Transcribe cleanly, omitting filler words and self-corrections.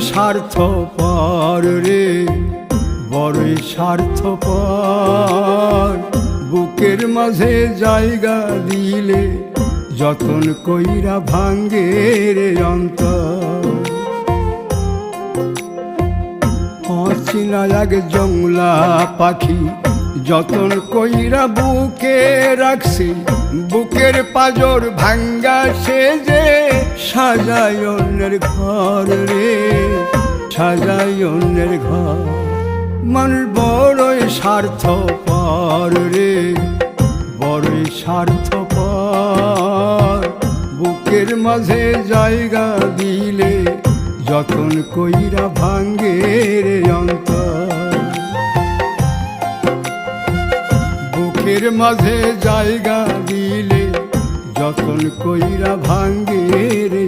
স্বার্থপর রে, বড়ই স্বার্থপর। বুকের মাঝে জায়গা দিলে যতন কইরা ভাঙ্গে রে অন্তর। অচেনা এক জংলা পাখি যতন কইরা বুকে রাখছি, বুকের পাজর ভাঙ্গা সে যে সাজায় অন্যের ঘর রে, সাজায় অন্যের ঘর। মানুষ বড়ই স্বার্থপর রে, বড়ই স্বার্থপর। বুকের মাঝে জায়গা দিলে যতন কইরা ভাঙ্গে রে অন্তর। বুকের মাঝে জায়গা দিলে যতন কইরা ভাঙ্গে রে